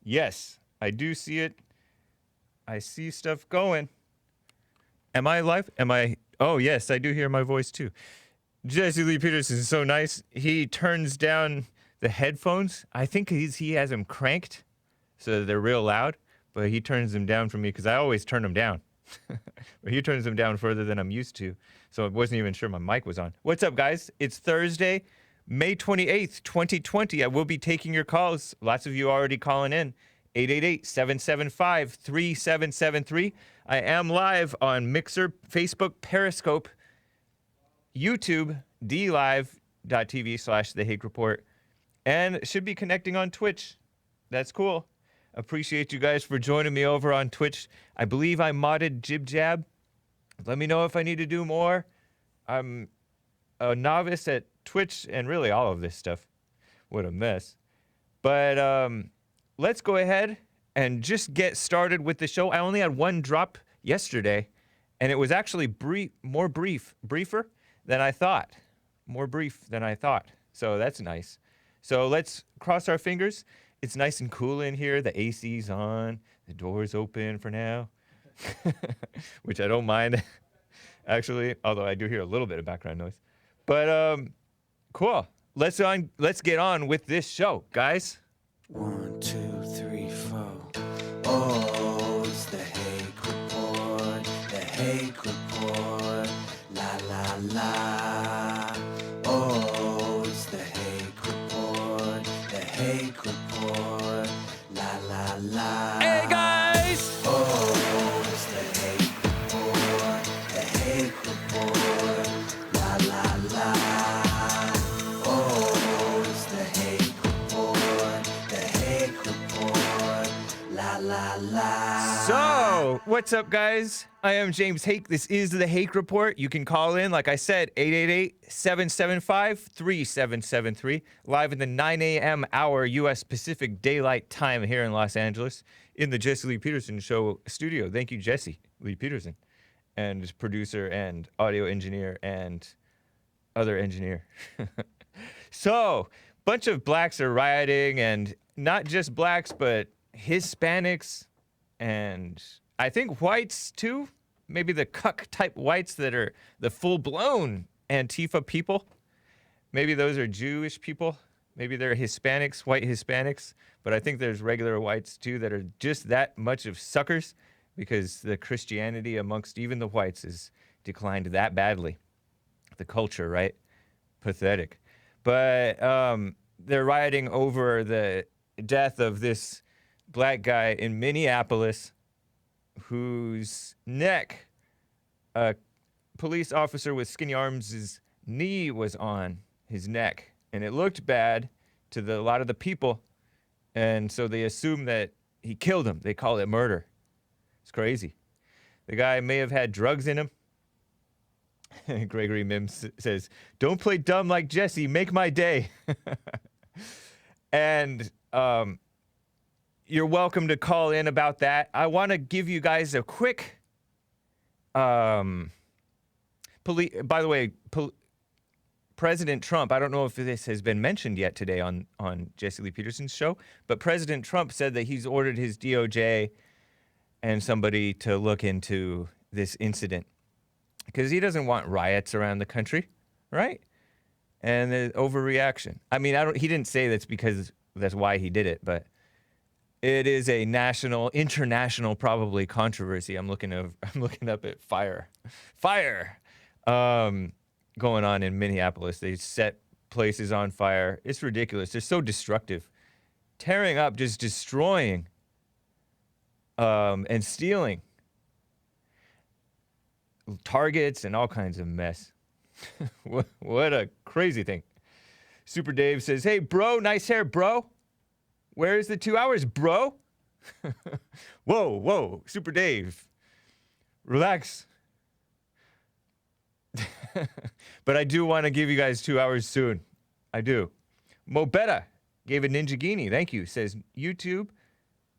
Yes, I do see it. I see stuff going. Am I live? Oh, yes, I do hear my voice too. Jesse Lee Peterson is so nice. He turns down the headphones. I think he has them cranked so that they're real loud, but he turns them down for me because I always turn them down. But he turns them down further than I'm used to, so I wasn't even sure my mic was on. What's up, guys? It's Thursday, May 28th, 2020. I will be taking your calls. Lots of you already calling in. 888-775-3773. I am live on Mixer, Facebook, Periscope, YouTube, dlive.tv/The Hake Report, and should be connecting on Twitch. That's cool. Appreciate you guys for joining me over on Twitch. I believe I modded Jib Jab. Let me know if I need to do more. I'm a novice at Twitch and really all of this stuff. What a mess. But let's go ahead and just get started with the show. I only had one drop yesterday, and it was actually briefer than I thought. More brief than I thought. So that's nice. So let's cross our fingers. It's nice and cool in here. The AC's on. The door's open for now, which I don't mind, actually, although I do hear a little bit of background noise. But cool. Let's get on with this show, guys. 1, 2, 3, 4. Oh, it's the Hake Report, the Hake Report, la la la. Oh, it's the Hake Report, the Hake Report, la la la. Hey, guys! Oh, it's the Hake Report, the Hake Report, la la la. Oh, it's the Hake Report, the Hake Report, la la la. So, what's up, guys? I am James Hake. This is the Hake Report. You can call in, like I said, 888-775-3773, live in the 9 a.m. hour U.S. Pacific Daylight Time here in Los Angeles, in the Jesse Lee Peterson Show studio. Thank you, Jesse Lee Peterson, and producer and audio engineer and other engineer. So, bunch of blacks are rioting, and not just blacks, but Hispanics, and I think whites too. Maybe the cuck type whites that are the full-blown Antifa people. Maybe those are Jewish people. Maybe they're Hispanics, white Hispanics. But I think there's regular whites too that are just that much of suckers because the Christianity amongst even the whites has declined that badly. The culture, right? Pathetic. But they're rioting over the death of this black guy in Minneapolis whose neck a police officer with skinny arms' knee was on his neck, and it looked bad to a lot of the people, and so they assume that he killed him. They call it murder. It's crazy. The guy may have had drugs in him. Gregory Mims says, "Don't play dumb like Jesse, make my day." And you're welcome to call in about that. I want to give you guys a quick, by the way, President Trump, I don't know if this has been mentioned yet today on Jesse Lee Peterson's show, but President Trump said that he's ordered his DOJ and somebody to look into this incident because he doesn't want riots around the country, right? And the overreaction. I mean, he didn't say that's why he did it, but it is a international, probably controversy. I'm looking up at fire, going on in Minneapolis. They set places on fire. It's ridiculous. They're so destructive, tearing up, just destroying, and stealing targets and all kinds of mess. What a crazy thing. Super Dave says, "Hey, bro, nice hair, bro. Where's the 2 hours, bro?" Whoa, Super Dave. Relax. But I do want to give you guys 2 hours soon. I do. Mobetta gave a Ninja Guinea. Thank you. Says, YouTube,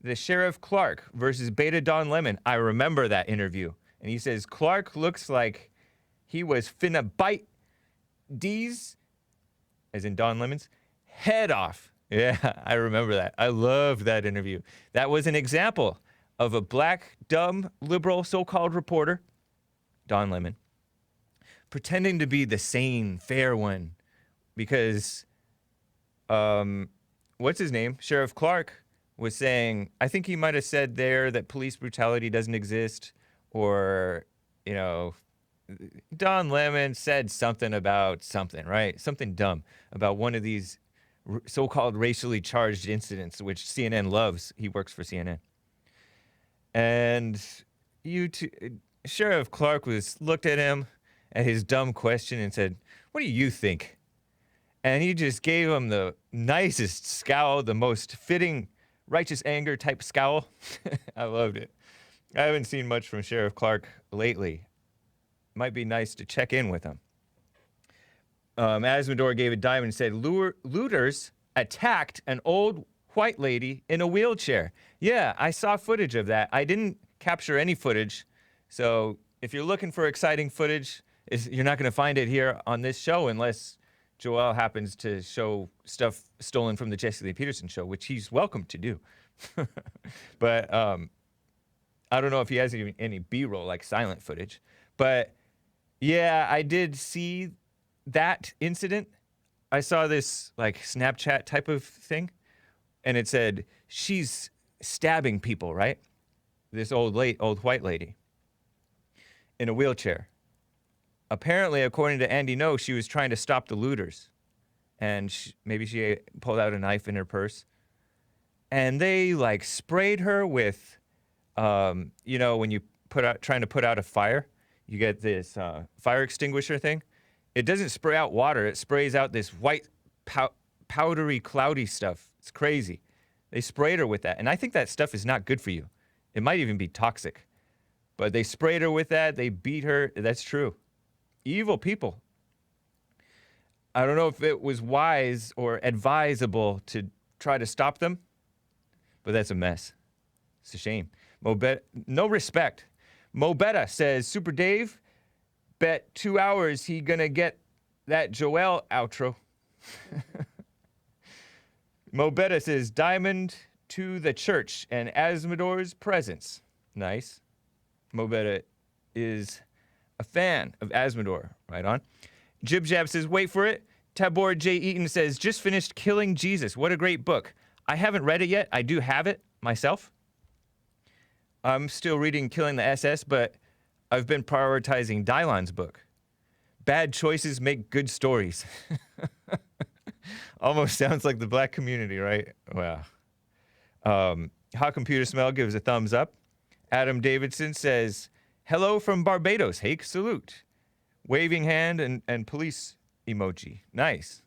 the Sheriff Clark versus Beta Don Lemon. I remember that interview. And he says, Clark looks like he was finna bite D's, as in Don Lemon's, head off. Yeah, I remember that. I loved that interview. That was an example of a black, dumb, liberal so-called reporter, Don Lemon, pretending to be the sane, fair one because what's his name? Sheriff Clark was saying, I think he might have said there that police brutality doesn't exist, or, you know, Don Lemon said something about something, right? Something dumb about one of these so-called racially charged incidents, which CNN loves. He works for CNN. And Sheriff Clark looked at him at his dumb question and said, "What do you think?" And he just gave him the nicest scowl, the most fitting righteous anger type scowl. I loved it. I haven't seen much from Sheriff Clark lately. Might be nice to check in with him. Azzmador gave a dime and said, looters attacked an old white lady in a wheelchair. Yeah, I saw footage of that. I didn't capture any footage. So if you're looking for exciting footage, you're not going to find it here on this show unless Joel happens to show stuff stolen from the Jesse Lee Peterson show, which he's welcome to do. But I don't know if he has any B-roll, like silent footage. But yeah, I did see that incident. I saw this like Snapchat type of thing, and it said, she's stabbing people, right? This old white lady in a wheelchair. Apparently, according to Andy No, she was trying to stop the looters. And maybe she pulled out a knife in her purse. And they like sprayed her with, you know, when you trying to put out a fire, you get this fire extinguisher thing. It doesn't spray out water. It sprays out this white, powdery, cloudy stuff. It's crazy. They sprayed her with that. And I think that stuff is not good for you. It might even be toxic. But they sprayed her with that. They beat her. That's true. Evil people. I don't know if it was wise or advisable to try to stop them, but that's a mess. It's a shame. No respect. Mobetta says, Super Dave, bet 2 hours he gonna get that Joel outro. Mobetta says, diamond to the church and Azzmador's presence. Nice. Mobetta is a fan of Azzmador. Right on. Jib Jab says, wait for it. Tabor J. Eaton says, just finished Killing Jesus. What a great book. I haven't read it yet. I do have it myself. I'm still reading Killing the SS, but I've been prioritizing Dylon's book. Bad choices make good stories. Almost sounds like the black community, right? Wow. Hot Computer Smell gives a thumbs up. Adam Davidson says, hello from Barbados, Hake, salute. Waving hand and police emoji. Nice.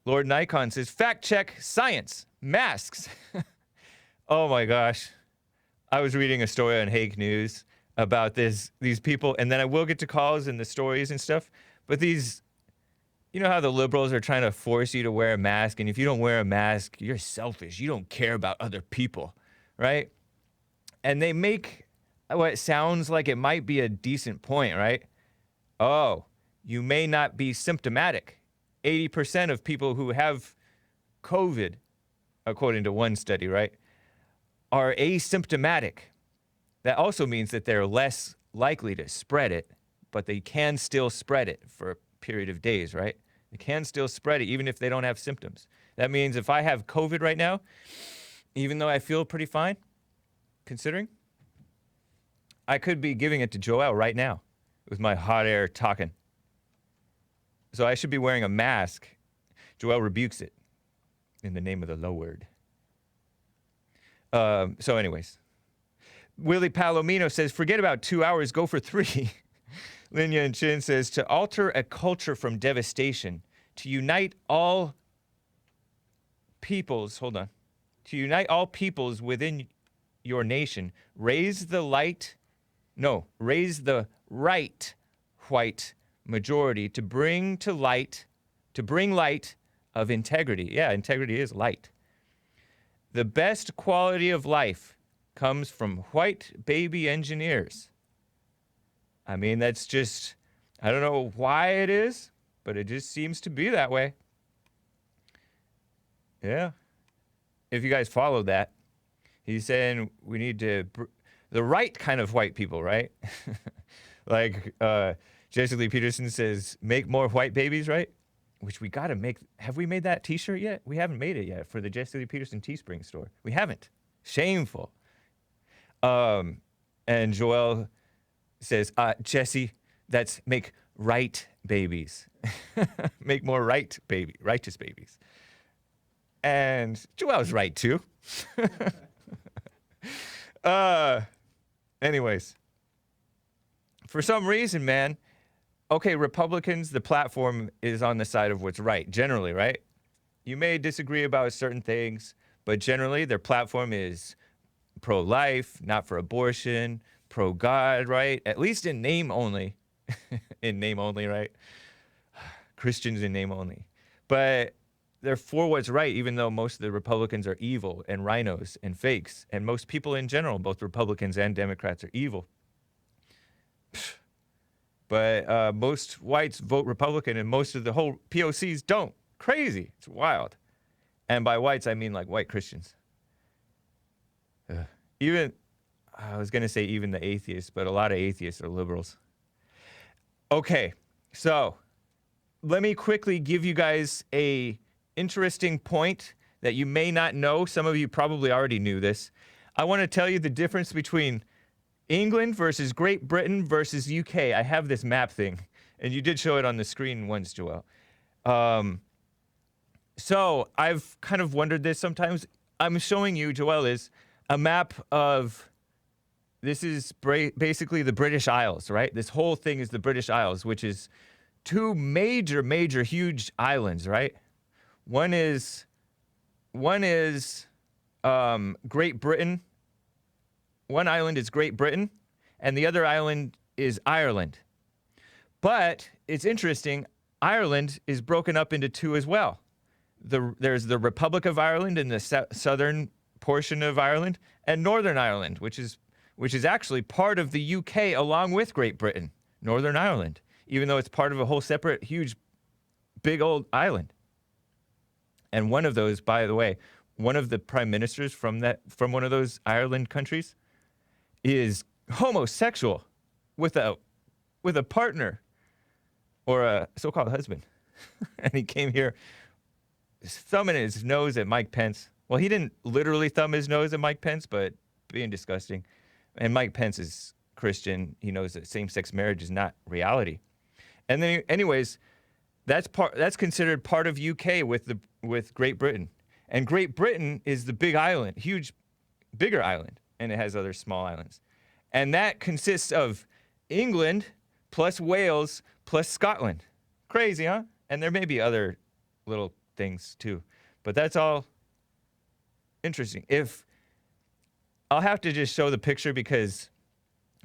Lord Nikon says, fact check, science, masks. Oh my gosh. I was reading a story on Hake News about these people, and then I will get to calls and the stories and stuff, but these, you know how the liberals are trying to force you to wear a mask, and if you don't wear a mask, you're selfish. You don't care about other people, right? And they make what sounds like it might be a decent point, right? Oh, you may not be symptomatic. 80% of people who have COVID, according to one study, right, are asymptomatic. That also means that they're less likely to spread it, but they can still spread it for a period of days, right? They can still spread it even if they don't have symptoms. That means if I have COVID right now, even though I feel pretty fine, considering, I could be giving it to Joel right now with my hot air talking. So I should be wearing a mask. Joel rebukes it in the name of the Lord. So anyways, Willie Palomino says, forget about 2 hours, go for 3. Lin Yun Chin says, to alter a culture from devastation, to unite all peoples, to unite all peoples within your nation, raise the right white majority to bring light of integrity. Yeah, integrity is light. The best quality of life comes from white baby engineers. I mean, that's just, I don't know why it is, but it just seems to be that way. Yeah. If you guys follow that, he's saying we need to, the right kind of white people, right? Like Jesse Lee Peterson says, make more white babies, right? Which we got to make. Have we made that t-shirt yet? We haven't made it yet for the Jesse Lee Peterson Teespring store. We haven't. Shameful. And Joel says, Jesse, that's make right babies. Make more righteous babies. And Joel's right too. Anyways, for some reason, man, okay, Republicans, the platform is on the side of what's right, generally, right? You may disagree about certain things, but generally their platform is pro-life, not for abortion, pro-God, right? At least in name only. In name only, right? Christians in name only. But they're for what's right, even though most of the Republicans are evil and rhinos and fakes. And most people in general, both Republicans and Democrats, are evil. But most whites vote Republican and most of the whole POCs don't. Crazy. It's wild. And by whites, I mean like white Christians. Even, I was going to say even the atheists, but a lot of atheists are liberals. Okay, so let me quickly give you guys a interesting point that you may not know. Some of you probably already knew this. I want to tell you the difference between England versus Great Britain versus UK. I have this map thing, and you did show it on the screen once, Joel. So I've kind of wondered this sometimes. I'm showing you, Joel, is a map of, this is basically the British Isles, right? This whole thing is the British Isles, which is two major, huge islands, right? One is Great Britain. One island is Great Britain, and the other island is Ireland. But it's interesting, Ireland is broken up into two as well. There's the Republic of Ireland in the southern portion of Ireland, and Northern Ireland, which is actually part of the UK along with Great Britain, Northern Ireland, even though it's part of a whole separate, huge, big old island. And one of those, by the way, one of the prime ministers from one of those Ireland countries is homosexual with a partner or a so-called husband. And he came here thumbing his nose at Mike Pence. Well, he didn't literally thumb his nose at Mike Pence, but being disgusting. And Mike Pence is Christian. He knows that same-sex marriage is not reality. And then, anyways, that's considered part of UK with Great Britain. And Great Britain is the big island, bigger island, and it has other small islands. And that consists of England plus Wales plus Scotland. Crazy, huh? And there may be other little things too, but that's all interesting. I'll have to just show the picture, because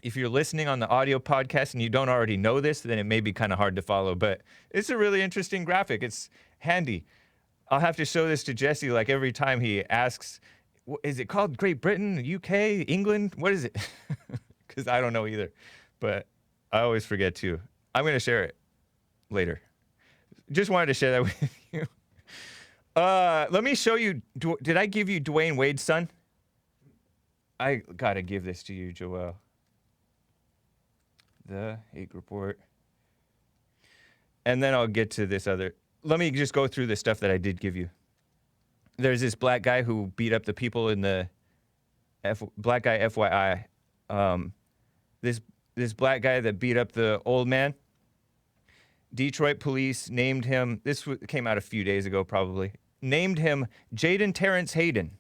if you're listening on the audio podcast and you don't already know this, then it may be kind of hard to follow, but it's a really interesting graphic. It's handy. I'll have to show this to Jesse like every time he asks, is it called Great Britain, UK, England? What is it? Because I don't know either, but I always forget too. I'm going to share it later. Just wanted to share that with you. Let me show you. Did I give you Dwayne Wade's son? I got to give this to you, Joel. The Hake Report. And then I'll get to this other. Let me just go through the stuff that I did give you. There's this black guy who beat up the people in the black guy, FYI. This black guy that beat up the old man. Detroit police named him, this came out a few days ago probably, named him Jaden Terrence Hayden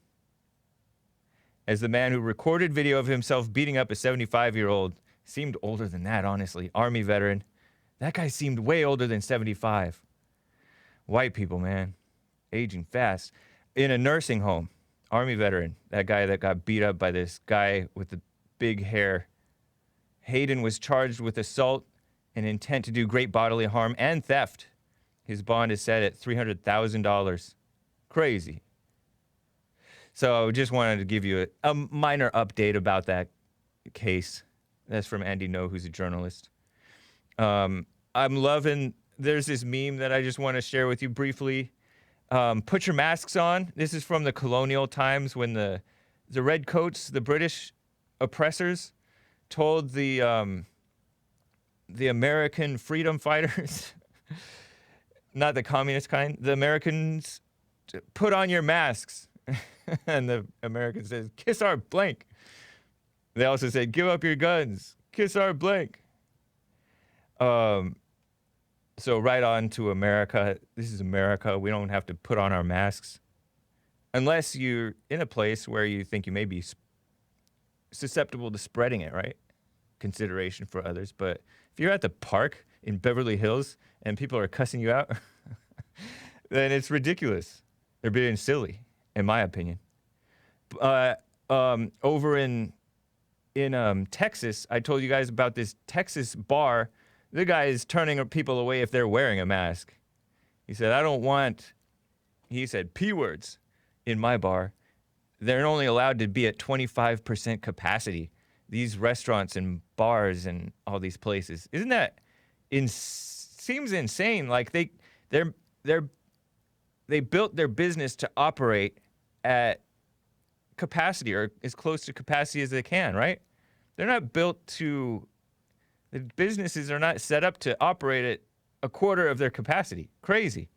as the man who recorded video of himself beating up a 75-year-old. Seemed older than that, honestly. Army veteran. That guy seemed way older than 75. White people, man. Aging fast. In a nursing home. Army veteran. That guy that got beat up by this guy with the big hair. Hayden was charged with assault and intent to do great bodily harm and theft. His bond is set at $300,000. Crazy. So just wanted to give you a minor update about that case. That's from Andy No, who's a journalist. I'm loving, there's this meme that I just want to share with you briefly. Put your masks on. This is from the colonial times when the redcoats, the British oppressors, told the American freedom fighters, not the communist kind, the Americans, to put on your masks. And the Americans says, kiss our blank. They also said, give up your guns, kiss our blank. So right on to America. This is America. We don't have to put on our masks. Unless you're in a place where you think you may be susceptible to spreading it, right? Consideration for others. But if you're at the park in Beverly Hills and people are cussing you out, then it's ridiculous. They're being silly, in my opinion. Over in Texas, I told you guys about this Texas bar. The guy is turning people away if they're wearing a mask. He said, he said, P words in my bar. They're only allowed to be at 25% capacity. These restaurants and bars and all these places. Isn't that, seems insane. Like they built their business to operate at capacity or as close to capacity as they can, right? They're not built to, the businesses are not set up to operate at a quarter of their capacity. Crazy.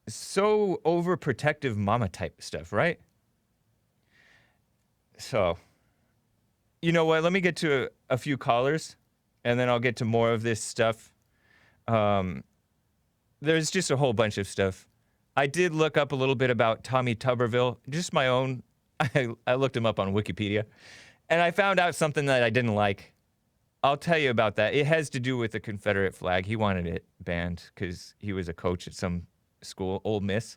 So overprotective mama type stuff, right? So, you know what? Let me get to a few callers, and then I'll get to more of this stuff. There's just a whole bunch of stuff. I did look up a little bit about Tommy Tuberville, just my own. I looked him up on Wikipedia, and I found out something that I didn't like. I'll tell you about that. It has to do with the Confederate flag. He wanted it banned because he was a coach at some school, Ole Miss,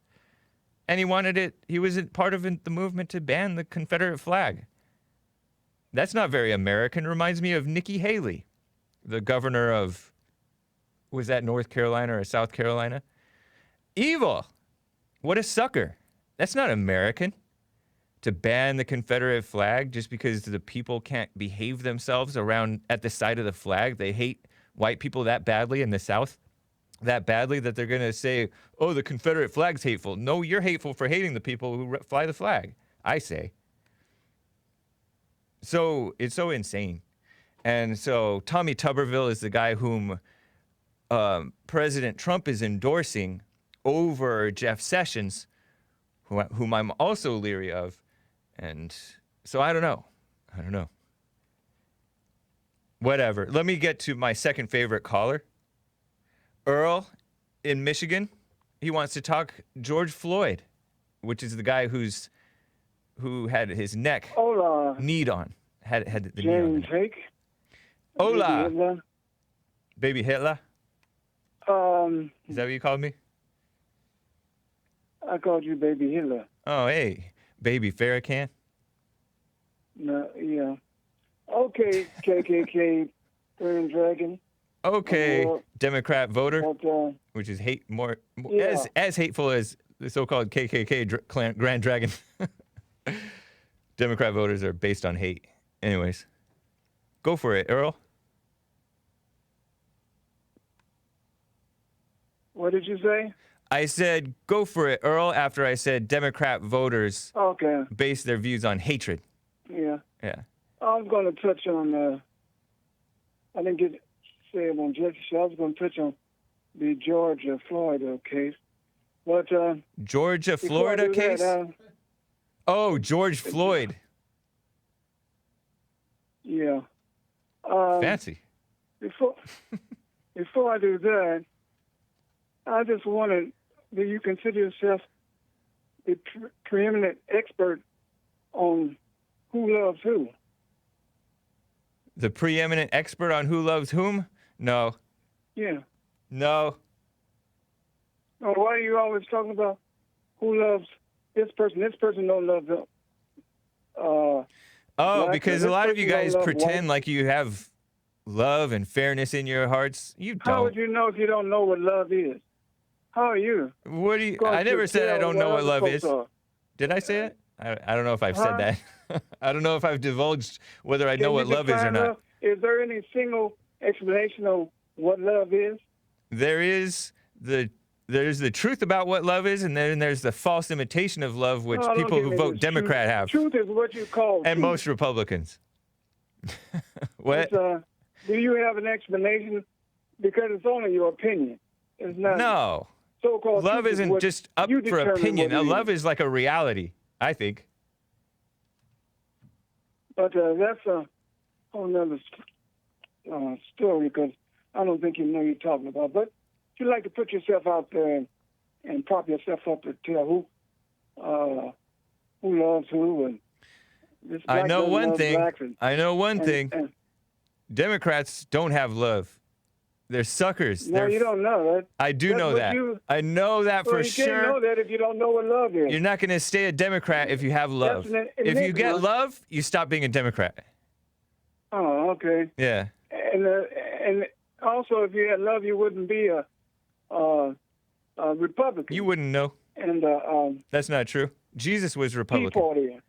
and he wanted it. He was part of the movement to ban the Confederate flag. That's not very American. Reminds me of Nikki Haley, the governor of, was that North Carolina or South Carolina? Evil. What a sucker. That's not American. To ban the Confederate flag just because the people can't behave themselves around at the side of the flag. They hate white people that badly in the South, that badly that they're going to say, oh, the Confederate flag's hateful. No, you're hateful for hating the people who fly the flag, I say. So it's so insane. And so Tommy Tuberville is the guy whom President Trump is endorsing over Jeff Sessions, whom I'm also leery of. And so I don't know. Whatever. Let me get to my second favorite caller. Earl in Michigan. He wants to talk George Floyd, which is the guy who had his neck kneed on. Had the knee on. Hake. Hola. Baby Hitler. Is that what you called me? I called you Baby Hitler. Oh, hey. Baby Farrakhan? No, yeah. Okay, KKK, Burning Dragon. Okay, Democrat voter, But, which is more yeah. as hateful as the so-called KKK Grand Dragon. Democrat voters are based on hate. Anyways, go for it, Earl. What did you say? I said, go for it, Earl, after I said Democrat voters base their views on hatred. Yeah. Yeah. I was going to touch on, I didn't get to say it on Jesse, so I was going to touch on the George Floyd case. But, Georgia, Florida case? Oh, George Floyd. Yeah. Fancy. Before I do that, I just wanted, do you consider yourself the preeminent expert on who loves who? The preeminent expert on who loves whom? No. Yeah. No. Oh, why are you always talking about who loves this person? This person don't love them. Because a lot of you guys pretend like you have love and fairness in your hearts. You don't. How would you know if you don't know what love is? How are you? What do you? I never said I don't know what love is. Did I say it? I don't know if I've said that. I don't know if I've divulged whether I know what love is or not. Is there any single explanation of what love is? There is the there's the truth about what love is, and then there's the false imitation of love, which No, don't people give who me vote this. Democrat have, Truth is what you call and truth. most Republicans. What? It's, do you have an explanation? Because it's only your opinion. It's not. No. So-called Love truth is isn't what just up you for determine opinion. what it Love is like a reality, I think. But that's a whole nother story, because I don't think you know what you're talking about. But if you like to put yourself out there and prop yourself up to tell who loves who, and this I black know doesn't one love thing. blacks, and- I know one and- thing. and- Democrats don't have love. They're suckers. no, you don't know that. I do That's know what that. you- I know that Well, for you sure. can't know that if you don't know what love is. You're not going to stay a Democrat if you have love. That's an If you get enigma. love, you stop being a Democrat. Oh, okay. Yeah. And also, if you had love, you wouldn't be a Republican. You wouldn't know. And That's not true. Jesus was Tea Republican. Partier,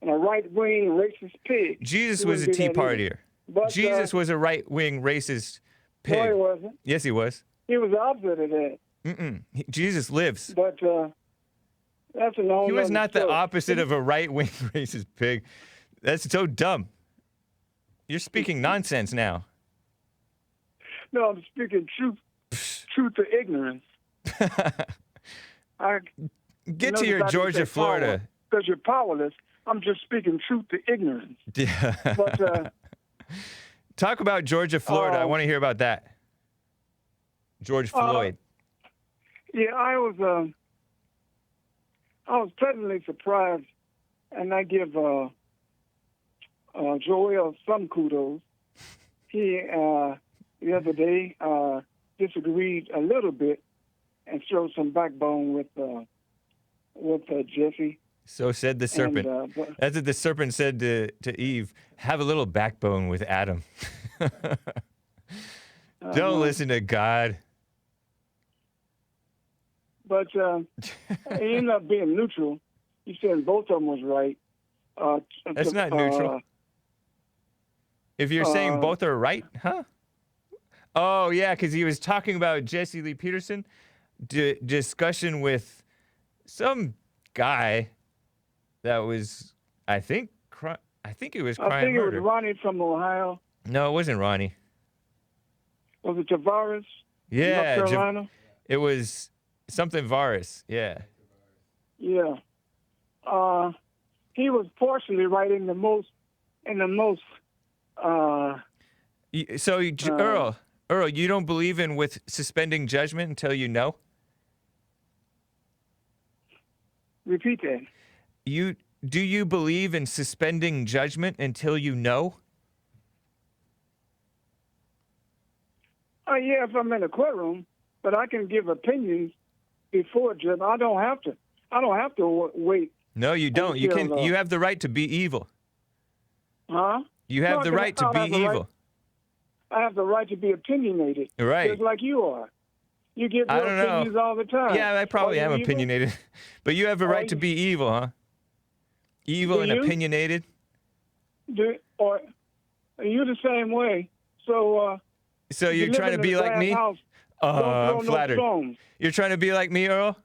and a right-wing racist pig. Jesus You was a wouldn't be Tea that either. Partier. But, Jesus was a right-wing racist No, he pig. wasn't. Yes, he was. He was the opposite of that. Jesus lives. But that's an whole He was nother not the story. opposite of a right-wing racist pig. That's so dumb. You're speaking nonsense now. No, I'm speaking truth to ignorance. Get to your Georgia, Florida. Because you're powerless. I'm just speaking truth to ignorance. Yeah. But Talk about Georgia, Florida. I want to hear about that. George Floyd. yeah, I was pleasantly surprised, and I give Joel some kudos. He the other day disagreed a little bit and showed some backbone with Jesse. So said the serpent. but- That's what the serpent said to Eve. Have a little backbone with Adam. Don't listen to God. But he ended up being neutral. He said both of them was right. That's not neutral. If you're saying both are right, huh? Oh, yeah, because he was talking about Jesse Lee Peterson, discussion with some guy that was, I think it was crime I think murder. it was Ronnie from Ohio. No, it wasn't Ronnie. Was it Tavares? Yeah, North Carolina? it was something Varus. Yeah. Yeah. He was partially right in the most. So, Earl, you don't believe in with suspending judgment until you know? Repeat that. Do you believe in suspending judgment until you know? Yeah, if I'm in a courtroom, but I can give opinions before judge. I don't have to wait. No, you don't. You Until, can. You have the right to be evil. Huh? You have No, the I right to have be the right- evil. I have the right to be opinionated. Right. Just like you are. You give I your don't know. opinions all the time. Yeah, I probably Are am you evil? opinionated, but you have a Are right to you- be evil, huh? Evil Do and you? opinionated. Or are you the same way? So So you you're live trying to in a be like glass me? house, don't throw I'm no flattered. stones. You're trying to be like me, Earl?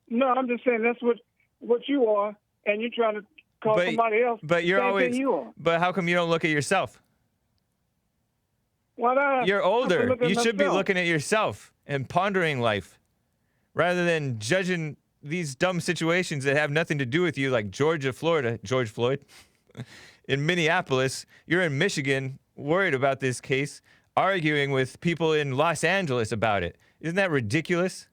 No, I'm just saying that's what you are, and you're trying to call somebody else. But you're same always. thing you are. But how come you don't look at yourself? Why not? You're I have to older. look at You should be myself. looking at yourself and pondering life, rather than judging these dumb situations that have nothing to do with you, like Georgia, Florida, George Floyd. In Minneapolis, you're in Michigan, worried about this case, arguing with people in Los Angeles about it. Isn't that ridiculous?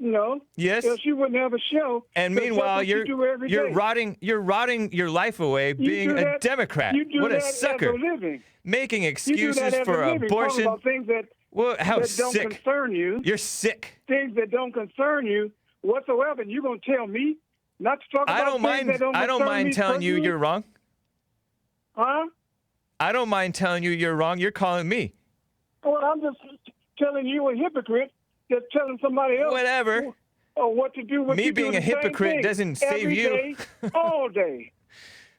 No. Yes. Else you wouldn't have a show. And That's meanwhile, what you do every you're day. rotting your life away You being do a that- Democrat. You do What a that sucker! As a living. Making You do excuses that as for a living. abortion. Talking about things that How that don't sick! concern you. You're sick. Things that don't concern you whatsoever. And you're gonna tell me not to talk about I don't things mind. that don't I don't concern mind me telling you personally? you're wrong. Huh? I don't mind telling you you're wrong. You're calling me. Well, I'm just telling you a hypocrite that's telling somebody else Whatever. what to do. What Me you do being the a same hypocrite thing doesn't save every you. day, all day.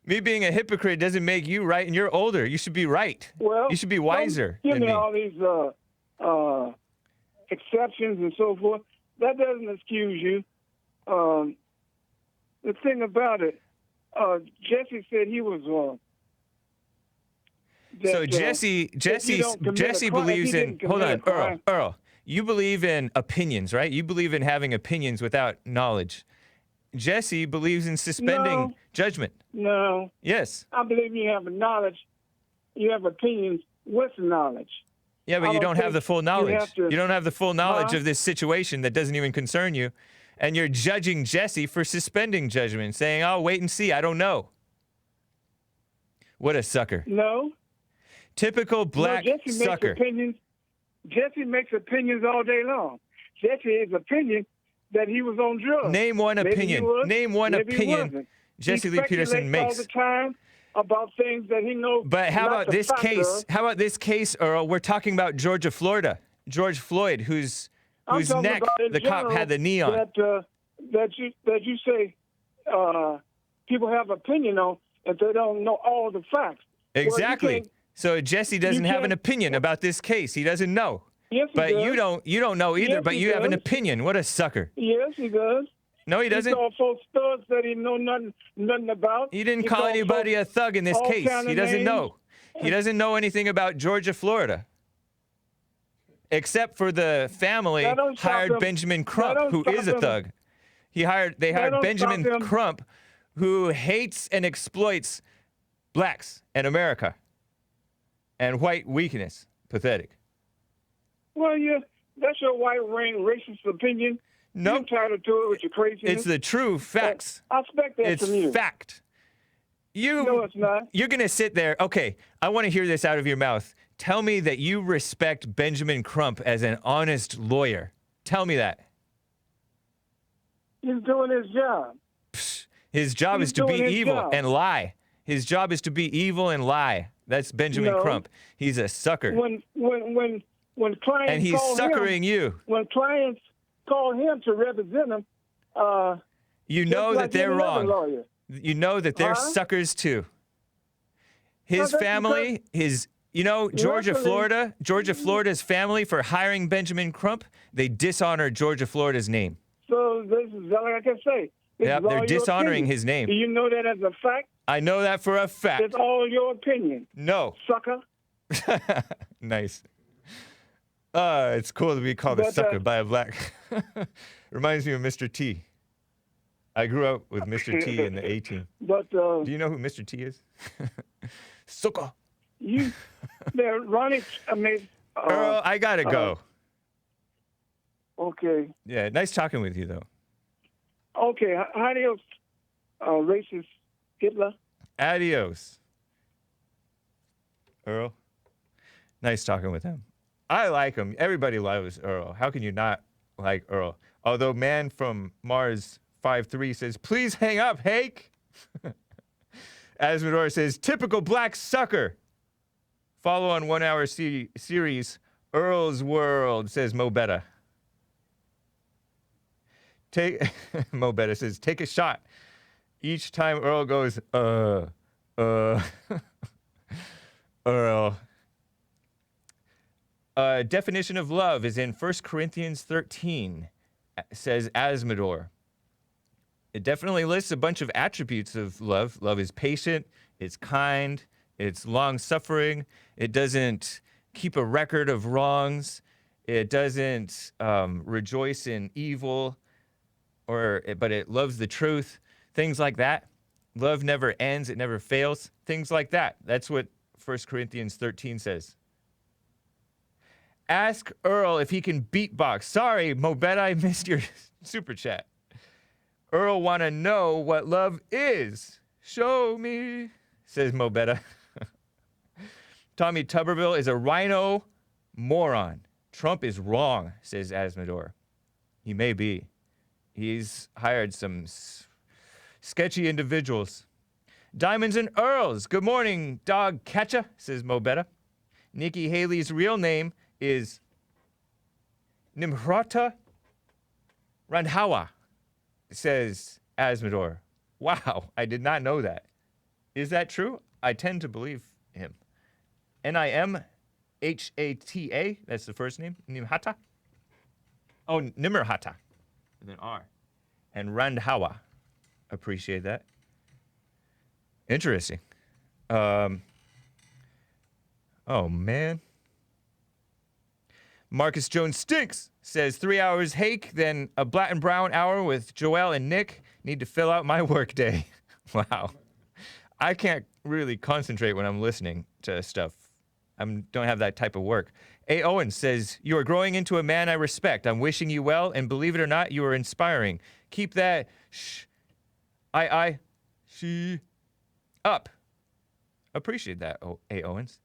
Me being a hypocrite doesn't make you right, and you're older. You should be right. Well, You should be wiser Give than me me. all these exceptions and so forth. That doesn't excuse you. The thing about it, Jesse said he was So Jesse believes in. Hold on, Earl. You believe in opinions, right? You believe in having opinions without knowledge. Jesse believes in suspending judgment. No. Yes. I believe you have knowledge. You have opinions with knowledge. Yeah, but you don't have the full knowledge. You don't have the full knowledge Huh? of this situation that doesn't even concern you. And you're judging Jesse for suspending judgment, saying, "Oh, wait and see. I don't know." What a sucker. No. Typical black Jesse sucker. Makes opinions. Jesse makes opinions all day long. Jesse's opinion that he was on drugs. Name one Maybe he opinion. was, Name one maybe he opinion wasn't. Jesse He Lee Peterson speculates makes. all the time about things that he knows. But how not about the this fact case? of. How about this case, Earl? We're talking about Georgia, Florida. George Floyd, whose I'm talking neck about in the cop general had the knee on. That you say people have opinion on if they don't know all the facts. Exactly. Well, So Jesse doesn't have an can't- opinion about this case. He doesn't know. yes, he But does. you don't know either. Yes, But he you have an does. opinion. What a sucker. Yes, he does. No, he doesn't. He called folks thugs that he know nothing about. He didn't He call called anybody a folks thug in this all case. kind He of doesn't names. know. He doesn't know anything about Georgia, Florida. Except for the family That don't stop hired him. Benjamin That Crump, don't who stop is a him. thug. They hired don't Benjamin stop him. Crump, who hates and exploits blacks and America and white weakness. Pathetic. Well, yeah, that's your white racist opinion. You're Nope. entitled to it with your craziness. It's the true facts. I expect that It's from you. fact. No, it's not. You're going to sit there. Okay, I want to hear this out of your mouth. Tell me that you respect Benjamin Crump as an honest lawyer. Tell me that. He's doing his job. His job He's is to be doing his evil job. and lie. His job is to be evil and lie. That's Benjamin No. Crump. He's a sucker. When clients And he's call suckering him, you. when clients call him to represent him, You just know like that they're any other wrong. lawyer. You know that they're Huh? suckers too. His that's family, Georgia, Luckily- Florida's family for hiring Benjamin Crump, they dishonor Georgia, Florida's name. So this is like I can say. This Yep, is all they're your dishonoring opinion. his name. Do you know that as a fact? I know that for a fact. It's all your opinion, No. sucker. Nice. It's cool to be called a But, sucker by a black. Reminds me of Mr. T. I grew up with Mr. T in the A-team. But Do you know who Mr. T is? Sucker. they're running. I mean, Earl, I gotta go. okay, Yeah, nice talking with you, though. okay. Adios, racist Hitler. Adios. Earl, nice talking with him. I like him. Everybody loves Earl. How can you not like Earl? Although man from Mars 5'3" says, please hang up, Hake. Asmodor says, typical black sucker. Follow on 1 hour series, Earl's World, says Mo Betta. Mo Betta says, take a shot. Each time Earl goes, Earl. Definition of love is in 1 Corinthians 13, says Asmodor. It definitely lists a bunch of attributes of love. Love is patient, it's kind, it's long-suffering, it doesn't keep a record of wrongs, it doesn't rejoice in evil, but it loves the truth, things like that. Love never ends, it never fails, things like that. That's what 1 Corinthians 13 says. Ask Earl if he can beatbox. Sorry, Mobetta, I missed your super chat. Earl want to know what love is. Show me, says Mobetta. Tommy Tuberville is a rhino moron. Trump is wrong, says Asmodor. He may be. He's hired some sketchy individuals. Diamonds and Earls. Good morning, dog catcher, says Mobetta. Nikki Haley's real name is Nimrata Randhawa, says Asmodor. Wow, I did not know that. Is that true? I tend to believe him. Nimhata, that's the first name, Nimhata. Oh, Nimmerhata. And then R. And Randhawa. Appreciate that. Interesting. Oh, man. Marcus Jones Stinks says 3 hours Hake, then a black and brown hour with Joel and Nick. Need to fill out my work day. Wow. I can't really concentrate when I'm listening to stuff. I don't have that type of work. A. Owen says, you are growing into a man I respect. I'm wishing you well, and believe it or not, you are inspiring. Keep that she up. Appreciate that, A. Owens.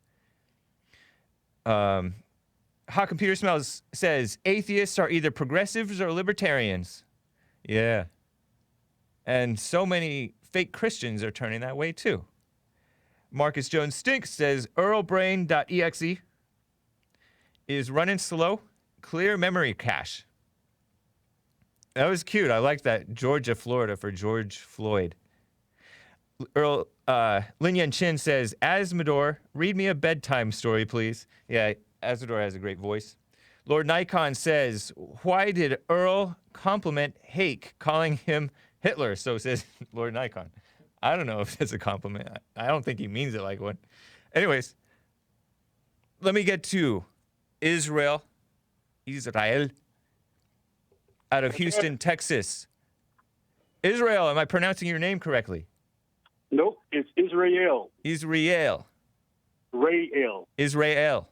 Hawk Computer Smells says, atheists are either progressives or libertarians. Yeah. And so many fake Christians are turning that way, too. Marcus Jones Stinks says, earlbrain.exe is running slow, clear memory cache. That was cute. I like that. Georgia, Florida for George Floyd. Earl, Lin Yan Chin says, Asmodor, read me a bedtime story, please. Yeah, Asmodor has a great voice. Lord Nikon says, why did Earl compliment Hake, calling him Hitler? So says Lord Nikon. I don't know if that's a compliment. I don't think he means it like one. Anyways, let me get to Israel, out of Houston, Texas. Israel, am I pronouncing your name correctly? Nope, it's Israel. Israel. Israel.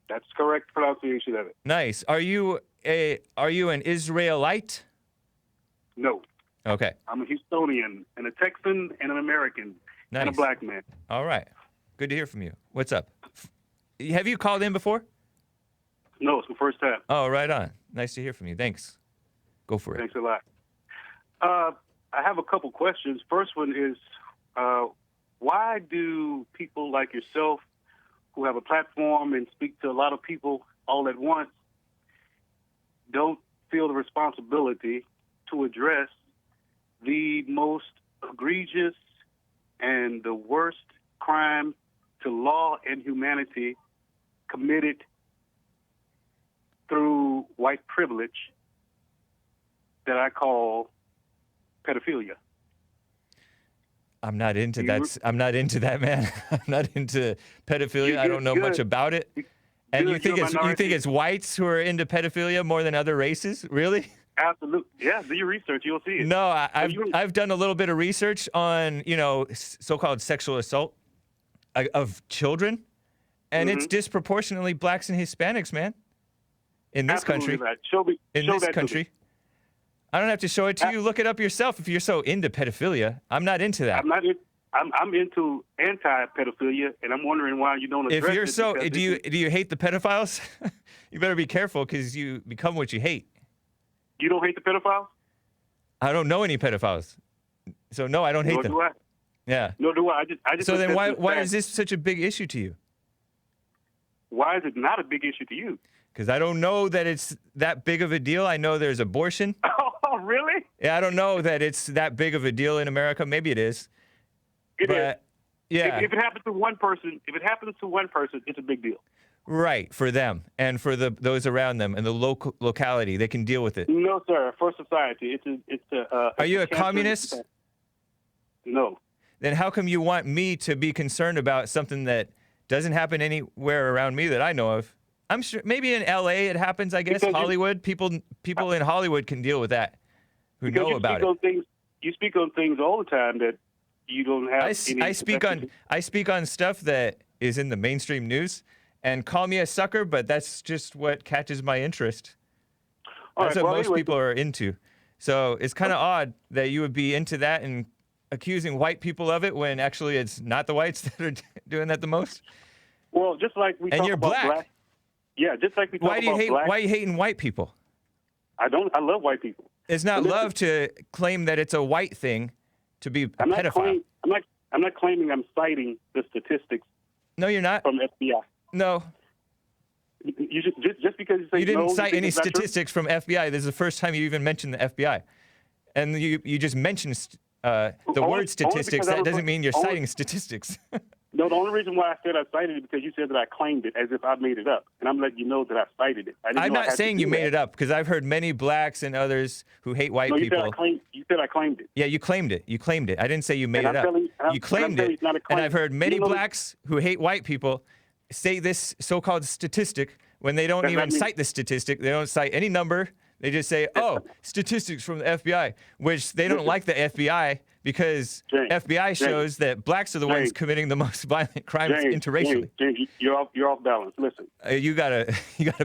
That's correct pronunciation of it. Nice. Are you an Israelite? No. Okay. I'm a Houstonian and a Texan and an American and a black man. All right. Good to hear from you. What's up? Have you called in before? No, it's my first time. Oh, right on. Nice to hear from you. Thanks. Go for it. Thanks a lot. I have a couple questions. First one is, why do people like yourself who have a platform and speak to a lot of people all at once don't feel the responsibility to address the most egregious and the worst crime to law and humanity committed through white privilege that I call pedophilia? I'm not into that. I'm not into that, man. I'm not into pedophilia. I don't know much about it. And you think it's whites who are into pedophilia more than other races? Really? Absolutely. Yeah, do your research. You'll see it. No, I've done a little bit of research on, so-called sexual assault of children, and it's disproportionately blacks and Hispanics, man. In this country. Right. In this country. I don't have to show it to you. Look it up yourself if you're so into pedophilia. I'm not into that. I'm into anti-pedophilia, and I'm wondering why you don't address it. If you're so, do you hate the pedophiles? You better be careful because you become what you hate. You don't hate the pedophiles? I don't know any pedophiles, so no, I don't hate them. Nor do I. Yeah. Nor do I. I just. So then, why is this such a big issue to you? Why is it not a big issue to you? Because I don't know that it's that big of a deal. I know there's abortion. Oh, really? Yeah, I don't know that it's that big of a deal in America. Maybe it is. It is. Yeah. If it happens to one person, it's a big deal. Right, for them and for those around them and the locality, they can deal with it. No, sir. For society, Are you a communist? No. Then how come you want me to be concerned about something that doesn't happen anywhere around me that I know of? I'm sure maybe in LA it happens, I guess. Because Hollywood, people in Hollywood can deal with that who know about it. You speak on things all the time that you don't have I speak on stuff that is in the mainstream news, and call me a sucker, but that's just what catches my interest. That's what most people are into. So it's kind of odd that you would be into that and accusing white people of it when actually it's not the whites that are doing that the most. Well, just like we talk about black. Yeah, just like we talk about black. Why are you hating white people? I love white people. It's not love to claim that it's a white thing to be a pedophile. I'm not claiming I'm citing the statistics. No, you're not. From FBI. No. You just because you say you didn't no, cite any statistics from FBI. This is the first time you even mentioned the FBI, and you just mentioned the word statistics. That doesn't mean you're citing statistics. No, the only reason why I said I cited it because you said that I claimed it as if I made it up, and I'm letting you know that I cited it. I'm not saying you made it up because I've heard many blacks and others who hate white people. You said I claimed it. Yeah, you claimed it. You claimed it. I didn't say you made it up. You claimed it. And I've heard many blacks who hate white people say this so-called statistic when they don't even cite the statistic. They don't cite any number. They just say, oh, statistics from the FBI, which they don't like the FBI because FBI shows that blacks are the ones committing the most violent crimes interracially. James, you're off balance. Listen. You gotta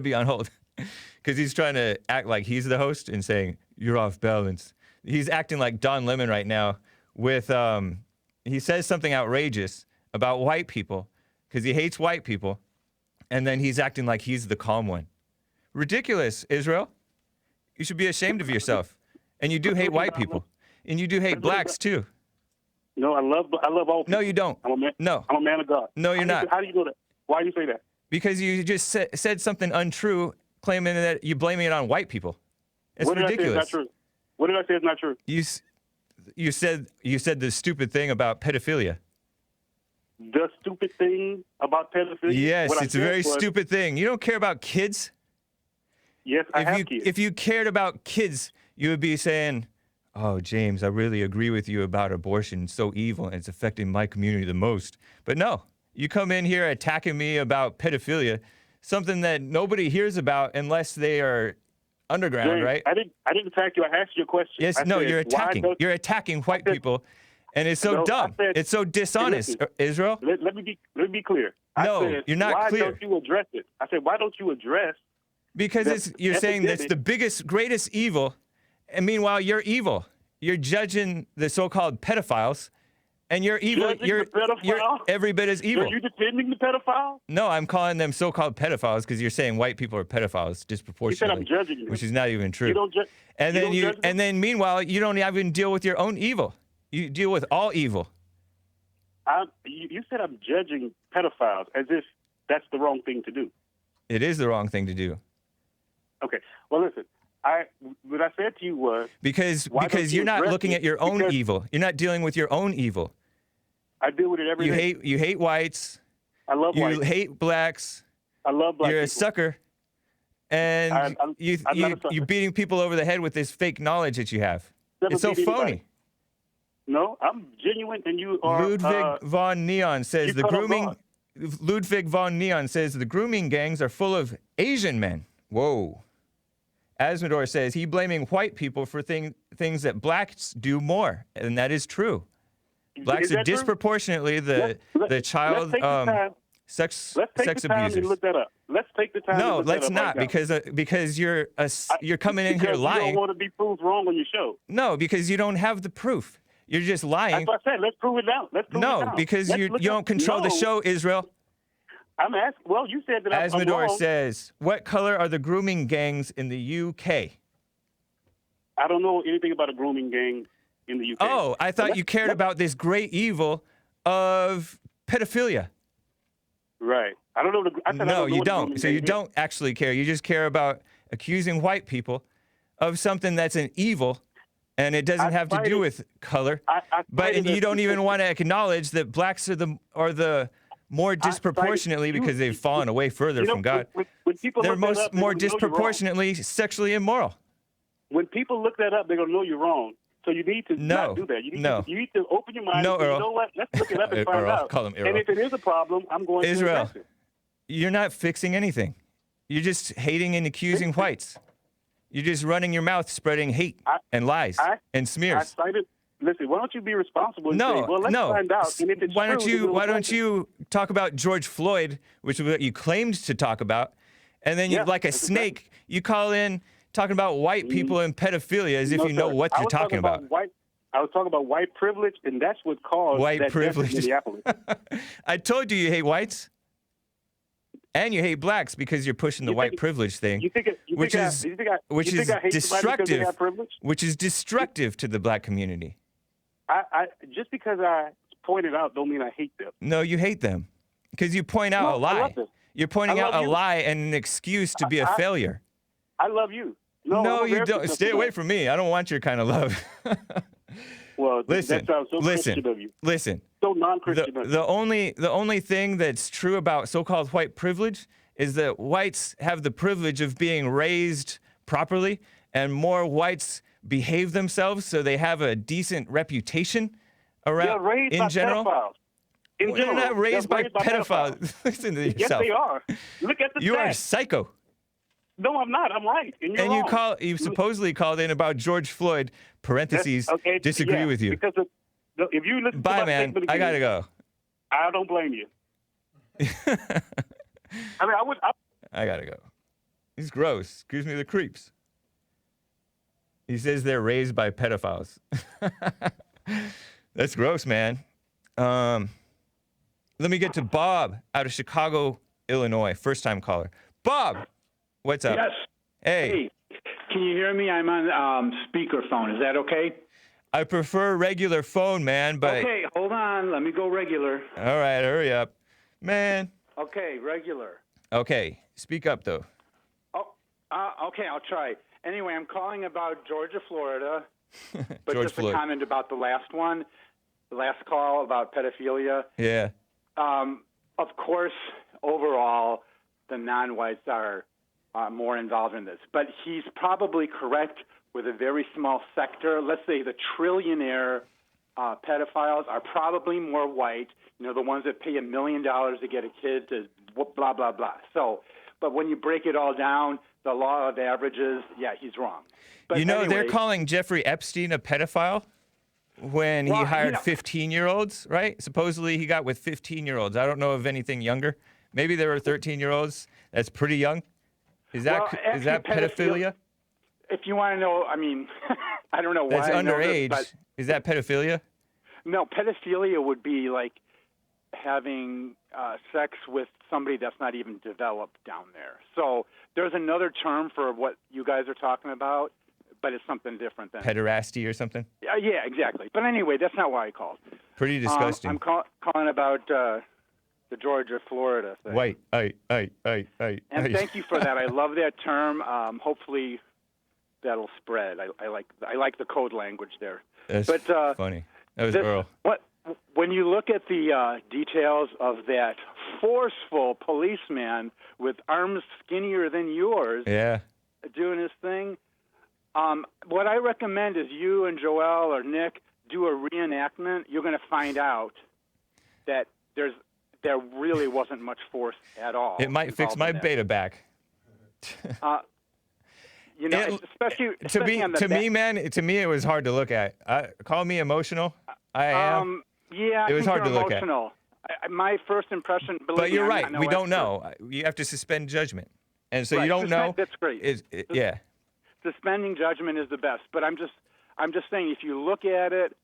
be on hold because he's trying to act like he's the host and saying, you're off balance. He's acting like Don Lemon right now with, he says something outrageous about white people because he hates white people, and then he's acting like he's the calm one. Ridiculous, Israel. You should be ashamed of yourself. And you do hate white people. And you do hate blacks, too. No, I love all people. No, you don't. I'm a man of God. No, you're not. How do you know that? Why do you say that? Because you just said something untrue, claiming that you're blaming it on white people. It's ridiculous. I say is not true? What did I say is not true? You said the stupid thing about pedophilia. The stupid thing about pedophilia? Yes, it's a very stupid thing. You don't care about kids? Yes, I have kids. If you cared about kids, you would be saying, oh, James, I really agree with you about abortion. It's so evil, and it's affecting my community the most. But no, you come in here attacking me about pedophilia, something that nobody hears about unless they are underground, James, right? I didn't attack you. I asked you a question. Yes, you're attacking. You're attacking white people, and it's so dumb. It's so dishonest, Israel. Let me be clear. You're not clear. Why don't you address it? I said, why don't you address? Because you're saying that's the biggest, greatest evil, and meanwhile you're evil. You're judging the so-called pedophiles, and you're evil. You're every bit as evil. Are you defending the pedophile? No, I'm calling them so-called pedophiles because you're saying white people are pedophiles disproportionately. You said I'm judging you. Which is not even true. You don't and then meanwhile you don't even deal with your own evil. You deal with all evil. You said I'm judging pedophiles as if that's the wrong thing to do. It is the wrong thing to do. Okay. Well, listen. What I said to you was because you're not looking at your own evil. You're not dealing with your own evil. I deal with it every day. You hate whites. I love whites. You hate blacks. I love black You're people. a sucker. And you're beating people over the head with this fake knowledge that you have. It's so phony. Anybody. No, I'm genuine, and you are. Ludwig von Neon says the grooming gangs are full of Asian men. Whoa. Asmodor says he blaming white people for things that blacks do more, and that is true. Blacks are disproportionately the child sex abusers. And look that up. Let's take the time. No, to look let's that up not right because you're coming in here lying. You don't want to be proved wrong on your show. No, because you don't have the proof. You're just lying. That's what I said. Let's prove it now. No, because you don't control the show, Israel. I'm asking. Well, you said that I'm Asmodor wrong. says, what color are the grooming gangs in the UK? I don't know anything about a grooming gang in the UK. Oh, I thought you cared about this great evil of pedophilia. Right. I don't know. No, you don't. So you don't actually care. You just care about accusing white people of something that's an evil, and it doesn't have to do with color. But you don't even want to acknowledge that blacks are the more disproportionately because they've fallen away further from God. When people they're look more disproportionately sexually immoral. When people look that up, they're gonna know you're wrong. So you need to not do that. You need to open your mind. No, and say, Earl. You know what? Let's look it up and find out. Call him Earl. And if it is a problem, I'm going to address it. You're not fixing anything. You're just hating and accusing whites. You're just running your mouth, spreading hate and lies and smears. Listen, why don't you be responsible and say, well, let's find out. And if it's why don't you talk about George Floyd, which is what you claimed to talk about, and then you like a snake, you call in talking about white people and pedophilia as if you know what you're talking about. I was talking about white privilege, and that's what caused white privilege in Minneapolis. I told you hate whites. And you hate blacks because you're pushing the white privilege thing, which is destructive to the black community. Just because I pointed out don't mean I hate them. No, you hate them because you point out a lie. You're pointing out a lie and an excuse to be a failure. I love you. No, you don't. Stay away from me. I don't want your kind of love. Well, Listen, that sounds so Christian of you. listen. So non-Christian of you. The only thing that's true about so-called white privilege is that whites have the privilege of being raised properly, and more whites behave themselves so they have a decent reputation around They're raised in by general. pedophiles. In Well, general, they're not raised by they're pedophiles. Listen to Yes, yourself. they are. Look at the You are stats. psycho. No, I'm not. I'm right. And you're And wrong. you supposedly called in about George Floyd. Parentheses. Okay, Disagree yeah, with you. Because if you listen to Bye, my man. statement I again, gotta go. I don't blame you. I mean, I gotta go. He's gross. Gives me the creeps. He says they're raised by pedophiles. That's gross, man. Let me get to Bob out of Chicago, Illinois. First time caller. Bob, what's up? Yes. Hey, Can you hear me? I'm on speakerphone. Is that okay? I prefer regular phone, man, but Okay, hold on. Let me go regular. all right, hurry up. Man. Okay, regular. Okay, speak up though. Oh, okay, I'll try. Anyway, I'm calling about Georgia, Florida. But George just Floyd. a comment about the last one, the last call about pedophilia. Yeah. Of course, overall, the non-whites are more involved in this. But he's probably correct with a very small sector. Let's say the trillionaire pedophiles are probably more white, you know, the ones that pay $1 million to get a kid to blah, blah, blah. So, but when you break it all down, the law of averages, yeah, he's wrong. But You know, anyway, they're calling Jeffrey Epstein a pedophile when he Well, hired you know- 15-year-olds, right? Supposedly he got with 15-year-olds. I don't know of anything younger. Maybe there were 13-year-olds. That's pretty young. Is that Well, is that actually, pedophilia? if you want to know, I mean, I don't know why That's I know this, underage. but Is that pedophilia? no, pedophilia would be like having sex with somebody that's not even developed down there. So there's another term for what you guys are talking about, but it's something different than. Pederasty or something? Yeah, exactly. But anyway, that's not why I called. Pretty disgusting. I'm calling about the Georgia, Florida thing. White. And thank you for that. I love that term. Hopefully, that'll spread. I like the code language there. That's But funny. That was Earl. When you look at the details of that forceful policeman with arms skinnier than yours Yeah. doing his thing, what I recommend is you and Joel or Nick do a reenactment. You're going to find out that there really wasn't much force at all. It might fix involved my in that. beta back. You know, especially on the to back- me, man, to me it was hard to look at. Call me emotional. I am. Yeah, It was I hard think to you're look at. emotional. My first impression, believe But me, you're I'm right. not We no don't expert. know. You have to suspend judgment, and so Right, you don't know. That's great. Yeah. Suspending judgment is the best. But I'm just saying, if you look at it,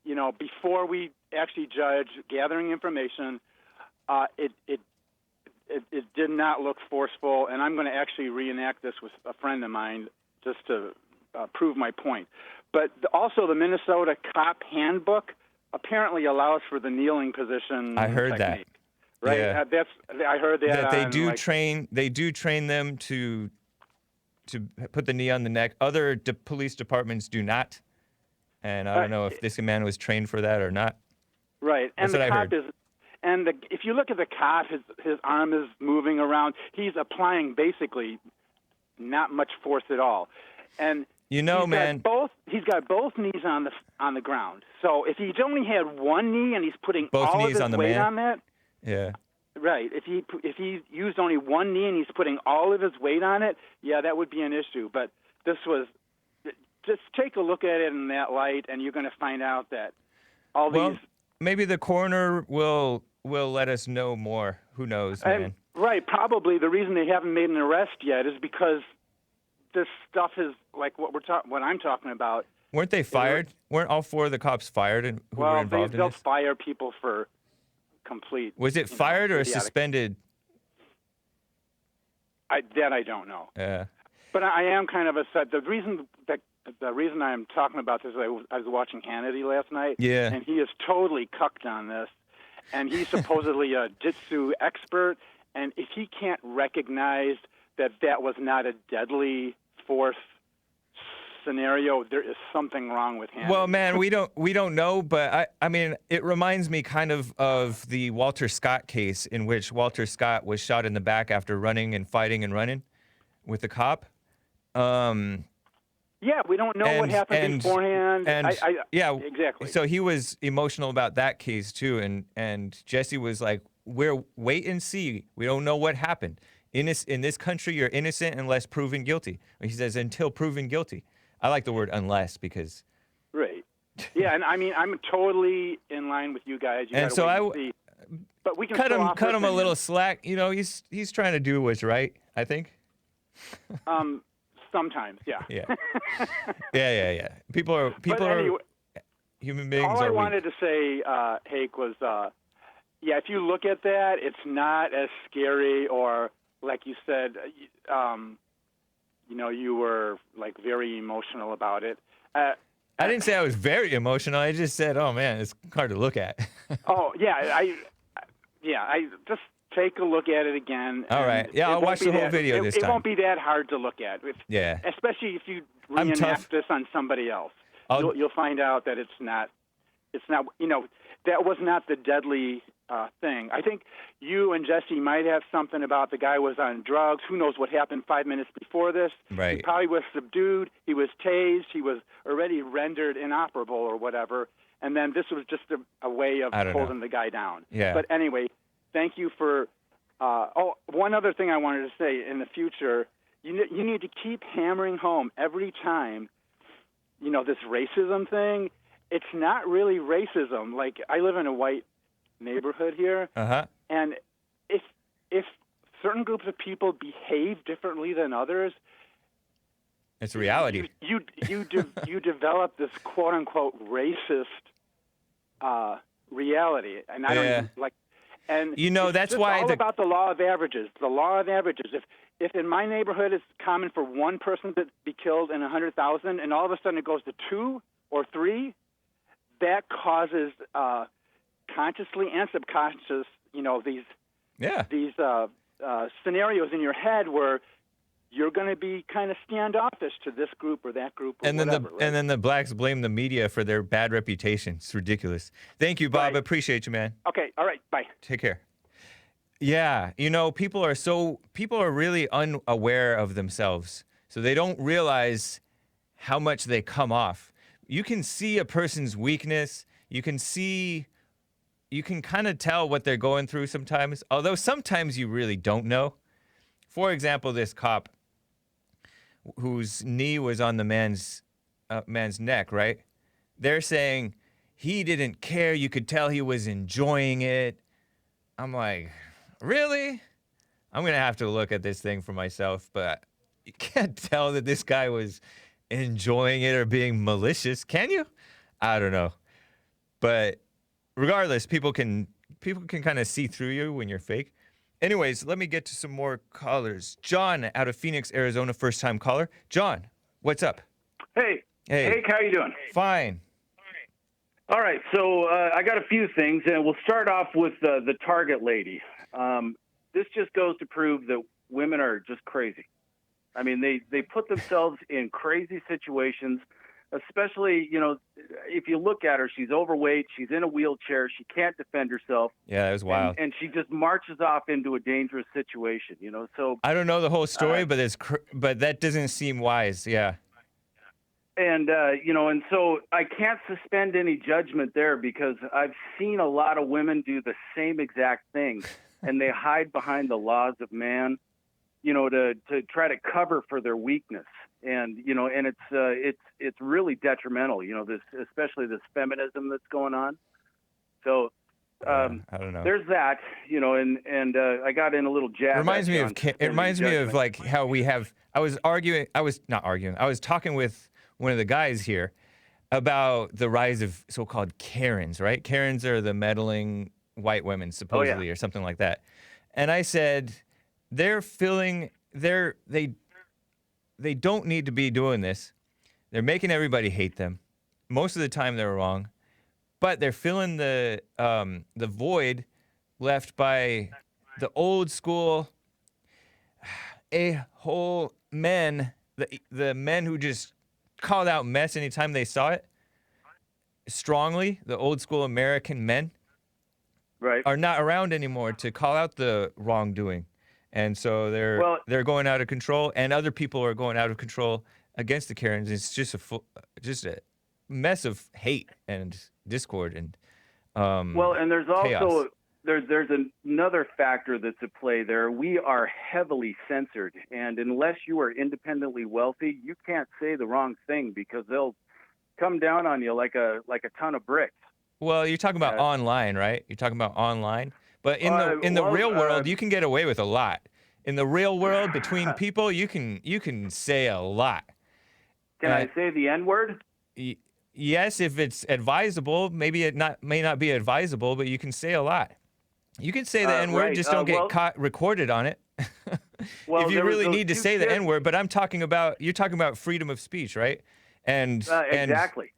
you know, before we actually judge, gathering information, it did not look forceful. And I'm going to actually reenact this with a friend of mine just to prove my point. But also, the Minnesota Cop Handbook apparently allows for the kneeling position. I heard that. technique, right? Yeah. I heard that. That they on, do like, train. They do train them to put the knee on the neck. Other police departments do not. And I don't know if this man was trained for that or not. Right, and That's what the I cop heard. is, and if you look at the cop, his arm is moving around. He's applying basically not much force at all, and You know, man. he's got both knees on the ground. So if he only had one knee and he's putting Both all of knees his on the weight man? on that, Yeah. right? If he used only one knee and he's putting all of his weight on it, yeah, that would be an issue. But this was. Just take a look at it in that light, and you're going to find out that all Well, these. maybe the coroner will let us know more. Who knows, man? Right, probably the reason they haven't made an arrest yet is because this stuff is like what I'm talking about. Weren't they fired? Weren't all four of the cops fired and who were Well, involved in they'll this? fire people for complete. Was it fired or idiotic. suspended? I don't know. Yeah. But I am kind of upset. The reason I'm talking about this is I was watching Hannity last night. Yeah. And he is totally cucked on this. And he's supposedly a jitsu expert. And if he can't recognize that was not a deadly force scenario, there is something wrong with Hannity. Well, man, we don't know, but I mean, it reminds me kind of the Walter Scott case, in which Walter Scott was shot in the back after running and fighting and running with the cop. Yeah, we don't know what happened beforehand. Yeah, exactly. So he was emotional about that case too, and Jesse was like, "We're wait and see. We don't know what happened. In this country, you're innocent unless proven guilty." He says, "Until proven guilty." I like the word "unless" because. Right. Yeah, and I mean, I'm totally in line with you guys. You and so see. But we can cut throw him off cut him a opinion. little slack. You know, he's trying to do what's right, I think. Sometimes, yeah. Yeah. People are anyway, human beings. all I are wanted weak. to say, Hake, was if you look at that, it's not as scary, or like you said, you were like very emotional about it. I didn't say I was very emotional. I just said, "Oh man, it's hard to look at." Oh yeah, I just take a look at it again. All right. Yeah, I'll watch the whole video this time. It won't be that hard to look at. Yeah. Especially if you I'm tough. reenact this on somebody else. You'll find out that it's not, that was not the deadly thing. I think you and Jesse might have something about the guy was on drugs. Who knows what happened 5 minutes before this? Right. He probably was subdued. He was tased. He was already rendered inoperable or whatever. And then this was just a way of holding the guy down. Yeah. But anyway, thank you for. One other thing I wanted to say: in the future, you need to keep hammering home every time. This racism thing. It's not really racism. Like, I live in a white neighborhood here, and if certain groups of people behave differently than others, it's reality. You develop this quote unquote racist reality, and I don't like. And that's why all about the law of averages. The law of averages. If in my neighborhood it's common for one person to be killed in 100,000, and all of a sudden it goes to 2 or 3, that causes consciously and subconscious, these scenarios in your head where you're going to be kind of standoffish to this group or that group, or and then whatever, and then the blacks blame the media for their bad reputation. It's ridiculous. Thank you, Bob. Right. Appreciate you, man. Okay. All right. Bye. Take care. Yeah, people are really unaware of themselves, so they don't realize how much they come off. You can see a person's weakness. You can kind of tell what they're going through sometimes, although sometimes you really don't know. For example, this cop whose knee was on the man's neck, right? They're saying he didn't care. You could tell he was enjoying it. I'm like, really? I'm going to have to look at this thing for myself, but you can't tell that this guy was enjoying it or being malicious, can you? I don't know. But regardless, people can kind of see through you when you're fake. Anyways, let me get to some more callers. John out of Phoenix, Arizona, first-time caller. John, what's up? Hey. Hake, how you doing? Fine. All right, so I got a few things, and we'll start off with the Target lady. This just goes to prove that women are just crazy. I mean, they put themselves in crazy situations, especially, if you look at her, she's overweight, she's in a wheelchair, she can't defend herself. Yeah, that was wild. And she just marches off into a dangerous situation, so... I don't know the whole story, but that doesn't seem wise, yeah. And, and so I can't suspend any judgment there because I've seen a lot of women do the same exact thing, and they hide behind the laws of man, to try to cover for their weakness. And, and it's really detrimental, especially this feminism that's going on. So, I don't know. There's that, and I got in a little jab. It reminds me of like how we have, I was talking with one of the guys here about the rise of so-called Karens, right? Karens are the meddling white women, supposedly, or something like that. And I said, they don't need to be doing this. They're making everybody hate them. Most of the time they're wrong, but they're filling the void left by the old school a-hole men, the men who just called out mess anytime they saw it. Strongly, the old school American men Right. are not around anymore to call out the wrongdoing, and so they're going out of control, and other people are going out of control against the Karens. It's just a mess of hate and discord and Well, and there's also chaos. there's another factor that's at play there. We are heavily censored, and unless you are independently wealthy, you can't say the wrong thing because they'll come down on you like a ton of bricks. Well, you're talking about online, right? You're talking about online, but in the real world, you can get away with a lot. In the real world, between people, you can say a lot. Can I say the N-word? Yes, if it's advisable. Maybe it may not be advisable, but you can say a lot. You can say the N-word, right. just don't get caught recorded on it. Well, if you there was really those need to two say the kids- N-word, but you're talking about freedom of speech, right? And exactly.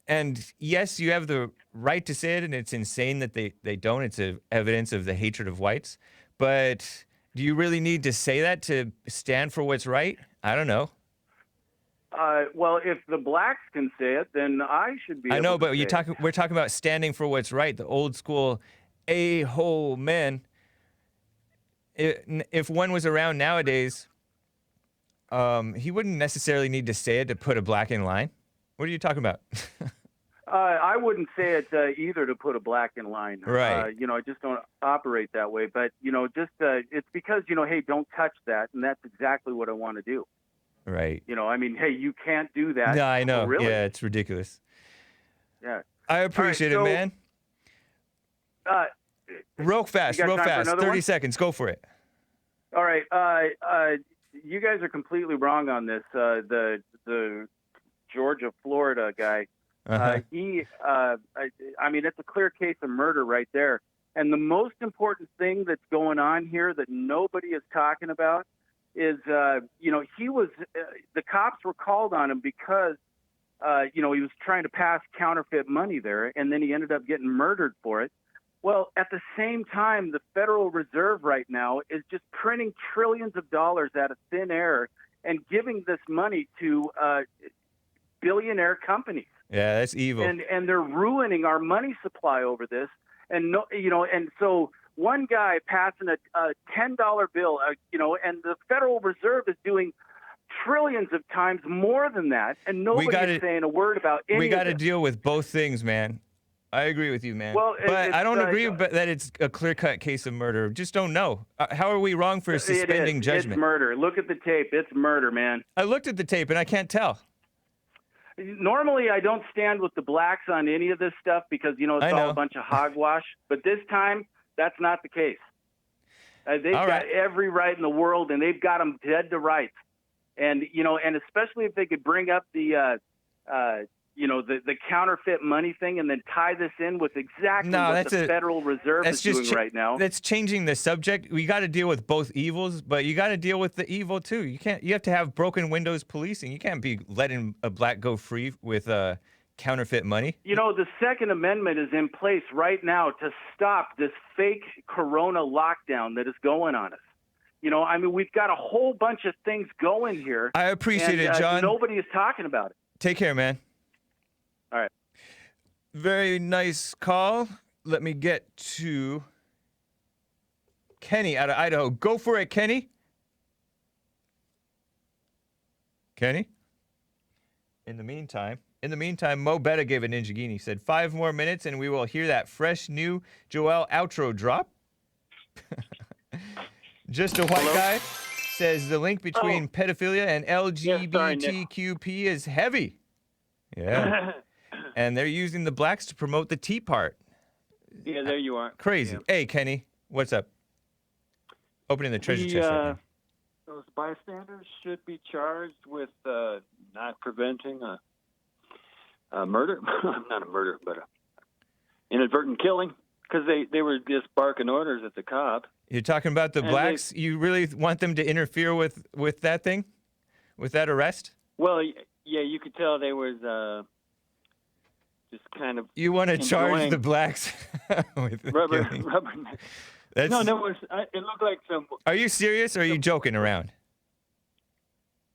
And yes, you have the right to say it, and it's insane that they don't. It's evidence of the hatred of whites. But do you really need to say that to stand for what's right? I don't know. Well, if the blacks can say it, then I should be. I know, able to but say it. we're talking about standing for what's right. The old school a-hole men. If one was around nowadays, he wouldn't necessarily need to say it to put a black in line. What are you talking about? I wouldn't say it either to put a black in line. Right. I just don't operate that way. But, it's because, hey, don't touch that. And that's exactly what I want to do. Right. Hey, you can't do that. No, I know. Oh, really? Yeah, it's ridiculous. Yeah. I appreciate it, man. Real fast, you got real time for fast. another 30 one? seconds. Go for it. All right. You guys are completely wrong on this. The Georgia, Florida guy. Uh-huh. It's a clear case of murder right there. And the most important thing that's going on here that nobody is talking about is, he was, the cops were called on him because, he was trying to pass counterfeit money there, and then he ended up getting murdered for it. Well, at the same time, the Federal Reserve right now is just printing trillions of dollars out of thin air and giving this money to billionaire companies. Yeah, that's evil. And they're ruining our money supply over this. And so one guy passing a $10 bill, and the Federal Reserve is doing trillions of times more than that, and nobody is saying a word about any We got to of it. deal with both things, man. I agree with you, man. Well, but I don't agree that it's a clear-cut case of murder. Just don't know. How are we wrong for suspending judgment? It's murder. Look at the tape. It's murder, man. I looked at the tape, and I can't tell. Normally, I don't stand with the blacks on any of this stuff because, it's all a bunch of hogwash. But this time, that's not the case. They've got every right in the world, and they've got them dead to rights. And, and especially if they could bring up the counterfeit money thing and then tie this in with exactly what the Federal Reserve is doing right now. That's changing the subject. We got to deal with both evils, but you got to deal with the evil too. You have to have broken windows policing. You can't be letting a black go free with counterfeit money. The Second Amendment is in place right now to stop this fake corona lockdown that is going on us. We've got a whole bunch of things going here. I appreciate it, John. Nobody is talking about it. Take care, man. All right. Very nice call. Let me get to Kenny out of Idaho. Go for it, Kenny. Kenny? In the meantime, Mo Betta gave a Ninja Genie. Said 5 more minutes and we will hear that fresh new Joel outro drop. Just a white guy says the link between pedophilia and LGBTQP is heavy. Yeah. And they're using the blacks to promote the Tea part. Yeah, there you are. Crazy. Yeah. Hey, Kenny, what's up? Opening the treasure chest right now. Those bystanders should be charged with not preventing a murder. Not a murder, but a inadvertent killing, because they were just barking orders at the cop. You're talking about the blacks? You really want them to interfere with that thing? With that arrest? Well, yeah, you could tell they was just kind of. You want to charge the blacks with rubber? That's, no, it looked like some. Are you serious or are you joking around?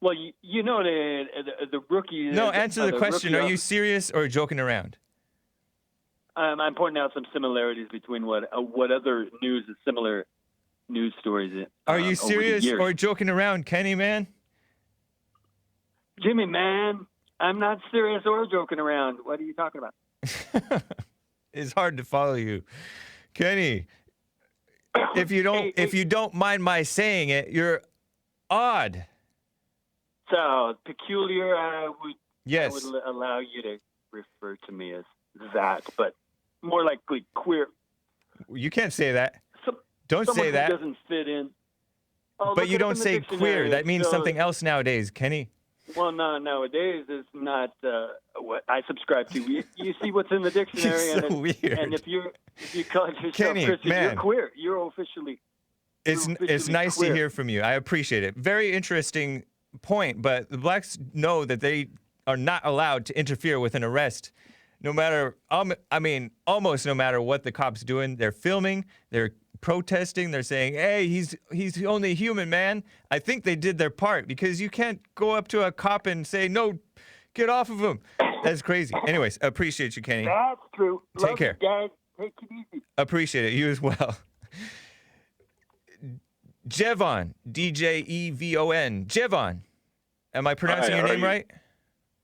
Well, you know the rookie. No, answer the question. rookie- Are you serious or joking around? I'm pointing out some similarities between what other similar news stories. Are you over the serious years. or joking around, Kenny, man? Jimmy, man, I'm not serious or joking around. What are you talking about? It's hard to follow you, Kenny. If you don't mind my saying it, you're odd. So peculiar. Yes. I would allow you to refer to me as that, but more likely queer. You can't say that. Don't Someone say that. who doesn't fit in. Oh, But look you it up don't in the say dictionary. queer. That means So- something else nowadays, Kenny. Well, no, nowadays it's not what I subscribe to. You see what's in the dictionary, You're so and weird. And if you call yourself Kenny, Christian, man. you're queer. You're officially. It's nice queer. to hear from you. I appreciate it. Very interesting point, but the blacks know that they are not allowed to interfere with an arrest. No matter, almost no matter what the cops doing. They're filming, they're protesting, they're saying, hey, he's only a human, man. I think they did their part because you can't go up to a cop and say, no, get off of him. That's crazy. Anyways, appreciate you, Kenny. That's true. Take Love care. You guys. Take it easy. Appreciate it. You as well. Djevon, Djevon. Djevon. Am I pronouncing Hi, your how are name you? right?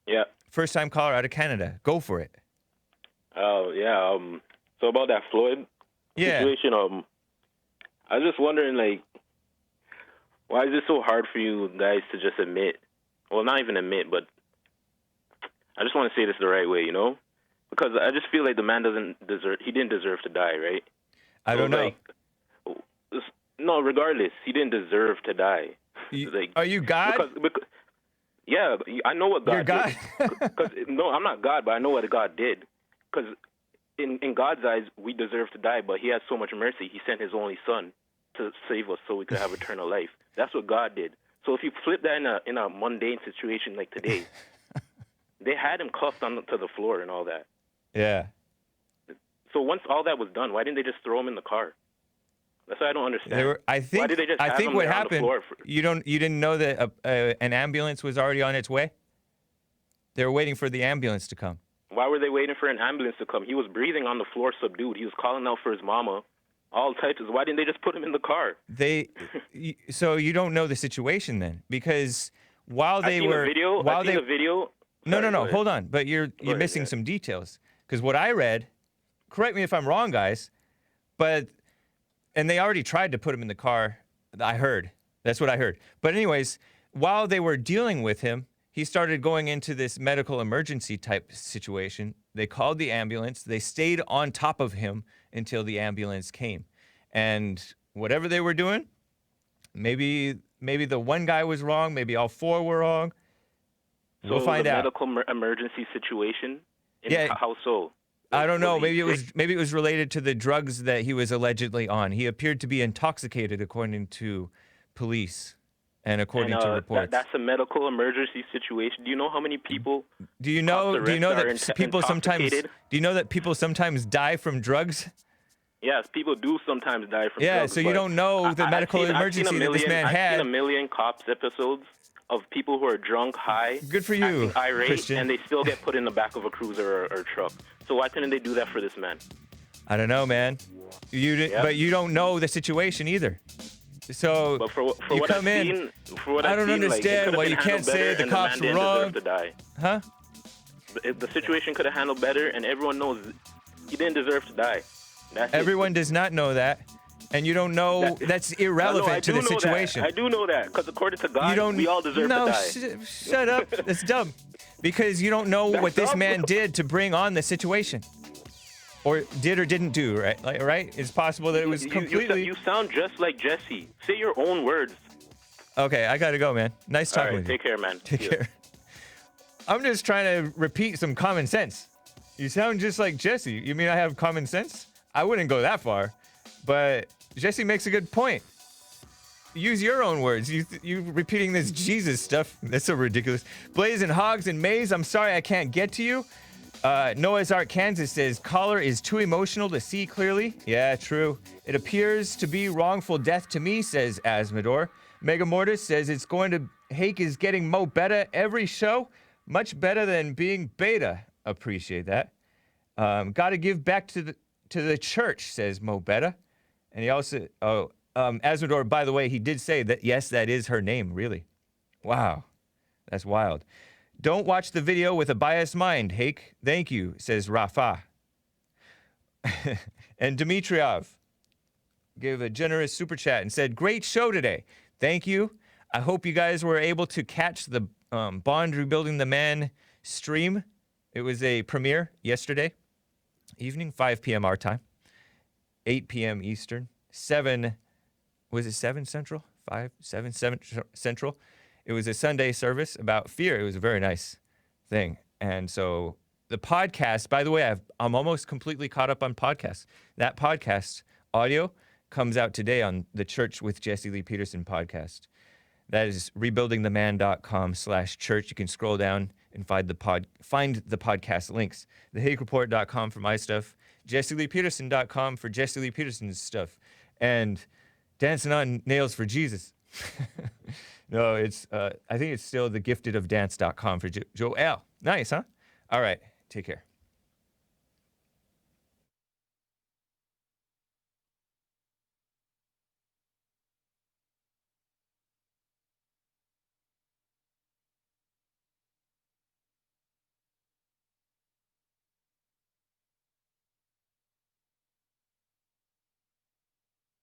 Yeah. First time caller out of Canada. Go for it. Oh, yeah. So about that Floyd Yeah. situation, I was just wondering, like, why is it so hard for you guys to just admit? Well, not even admit, but I just want to say this the right way, you know? Because I just feel like the man he didn't deserve to die, right? I don't know. No, regardless, he didn't deserve to die. Are you God? Because, yeah, I know what God You're God? did. No, I'm not God, but I know what God did. Because in God's eyes, we deserve to die, but he has so much mercy. He sent his only son to save us so we could have eternal life. That's what God did. So if you flip that in a mundane situation like today, they had him cuffed onto the floor and all that. Yeah. So once all that was done, why didn't they just throw him in the car? That's what I don't understand. I why did they just have him what there on the happened. floor You didn't know that an ambulance was already on its way? They were waiting for the ambulance to come. Why were they waiting for an ambulance to come? He was breathing on the floor, subdued. He was calling out for his mama. All types of. Why didn't they just put him in the car? So you don't know the situation then, because while they I've seen were a video. while I've seen they a video. no, Sorry, go ahead. hold on, but you're ahead, missing yeah. some details, because what I read, correct me if I'm wrong, guys, and they already tried to put him in the car. I heard. That's what I heard. But anyways, while they were dealing with him, he started going into this medical emergency type situation. They called the ambulance. They stayed on top of him until the ambulance came. And whatever they were doing, maybe the one guy was wrong, maybe all four were wrong. We'll find the out. Medical emergency situation. Yeah. How so? I don't know. Was he Maybe it sick? was related to the drugs that he was allegedly on. He appeared to be intoxicated, according to police and according to reports. That's a medical emergency situation. Do you know how many people? Do you know cops that arrest are people sometimes intoxicated? do you know that people sometimes die from drugs? Yes, people do sometimes die from Yeah, drugs. so you but don't know the medical emergency that this man I've had. seen a million cops episodes of people who are drunk, high, Good for you, acting irate, Christian. and they still get put in the back of a cruiser or truck. So why couldn't they do that for this man? I don't know, man. Yeah. But you don't know the situation either. So But for you what come I've in. seen, for what I I've don't seen, understand why like, it you could have can't been say handled the better, cops and the man were didn't wrong. deserve to die. Huh? The situation could have handled better, and everyone knows he didn't deserve to die. That's it. Everyone does not know that, and you don't know. That's irrelevant No, I to do the know that. situation. I do know that because according to You God, don't. we all deserve no, to die. shut up. That's dumb. Because you don't know what this dumb. man did to bring on the situation, or did or didn't do. Right? Right? It's possible that it was completely. You sound just like Jesse. Say your own words. Okay, I gotta go, man. Nice All talking right, with you. take care, man. Take See ya. care. I'm just trying to repeat some common sense. You sound just like Jesse. You mean I have common sense? I wouldn't go that far, but Jesse makes a good point. Use your own words. You repeating this Jesus stuff. That's so ridiculous. Blazing Hogs and Maze, I'm sorry I can't get to you. Noah's Ark, Kansas says, caller is too emotional to see clearly. Yeah, true. It appears to be wrongful death to me, says Asmodor. Mega Mortis says Hake is getting mo better every show. Much better than being beta. Appreciate that. Got to give back to the church, says Mo Betta. And he also, Asmodor, by the way, he did say that, yes, that is her name, really. Wow. That's wild. Don't watch the video with a biased mind, Hake. Thank you, says Rafa. And Dmitriev gave a generous super chat and said, great show today. Thank you. I hope you guys were able to catch the Bond Rebuilding the Man stream. It was a premiere yesterday evening, 5 p.m. our time, 8 p.m. Eastern, 7 Central? 7 Central. It was a Sunday service about fear. It was a very nice thing. And so the podcast, by the way, I'm almost completely caught up on podcasts. That podcast audio comes out today on the Church with Jesse Lee Peterson podcast. That is rebuildingtheman.com/church. You can scroll down and find the podcast links. TheHakeReport.com for my stuff. JesseLeePeterson.com for Jesse Lee Peterson's stuff. And Dancing on Nails for Jesus. No, it's I think it's still thegiftedofdance.com for Joel. Nice, huh? All right. Take care.